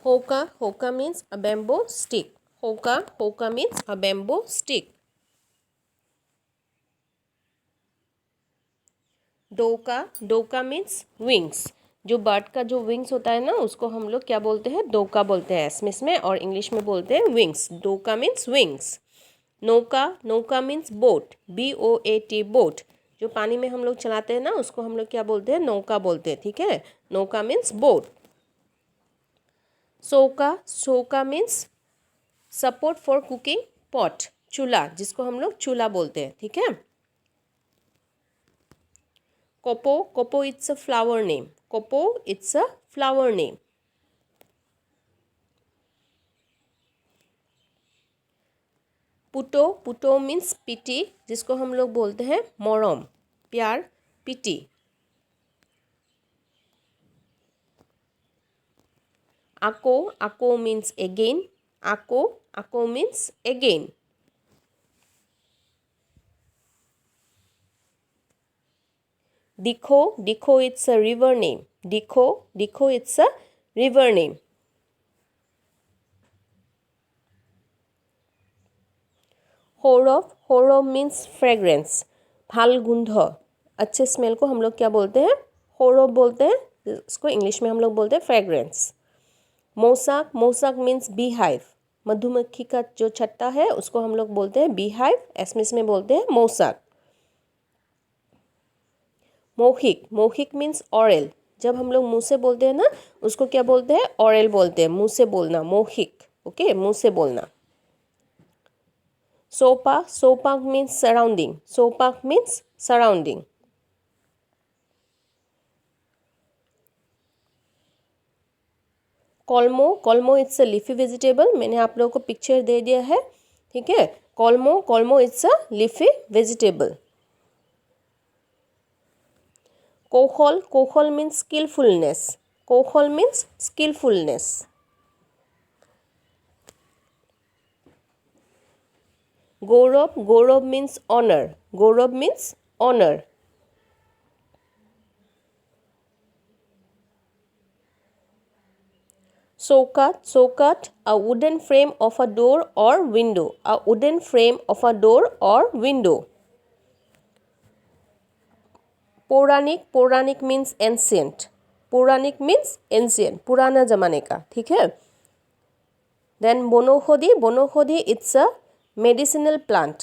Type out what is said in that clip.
Hoka means a bamboo stick. Hoka means a bamboo stick. डोका means wings. जो bird का जो wings होता है ना, उसको हम लोग क्या बोलते हैं? डोका बोलते हैं एसमिस में, और इंग्लिश में बोलते हैं विंग्स. डोका मीन्स विंग्स. नौका मीन्स बोट. BOAT boat. जो पानी में हम लोग चलाते हैं ना, उसको हम लोग क्या बोलते हैं? नौका बोलते हैं. ठीक है, नौका मीन्स बोट. सोका means support for cooking pot. चूल्हा, जिसको हम लोग चूल्हा बोलते हैं. ठीक है. कोपो it's a flower name. कोपो it's a flower name. पुटो मीन्स पिटी, जिसको हम लोग बोलते हैं मरम, प्यार, पिटी. आको मीन्स अगेन. आको मीन्स अगेन. दिखो it's a river name. दिखो it's a river name. होरव मीन्स फ्रेग्रेंस, भाल गुंध, अच्छे स्मेल को हम लोग क्या बोलते हैं? होरव बोलते हैं. इसको इंग्लिश में हम लोग बोलते हैं फ्रेग्रेंस. Mossack means beehive. मधुमक्खी का जो छत्ता है उसको हम लोग बोलते हैं बीहाइव. एसमिस में बोलते हैं मोसाक. मौखिक मीन्स ऑरल. जब हम लोग मुंह से बोलते हैं ना, उसको क्या बोलते हैं? ऑरल बोलते हैं. मुंह से बोलना, मौखिक. ओके, मुंह से बोलना. सोपा मीन्स सराउंडिंग. कॉल्मो इट्स अ लीफी वेजिटेबल. मैंने आप लोगों को पिक्चर दे दिया है. ठीक है, कॉल्मो इट्स अ लीफी वेजिटेबल. कोखल मीन्स स्किलफुलनेस. गौरव means honour. Sokat, a wooden frame of a door or window. पौराणिक मीन्स एंशियंट. पुराना जमाने का. ठीक है. देन बनौषधि इट्स अ मेडिसिनल प्लांट.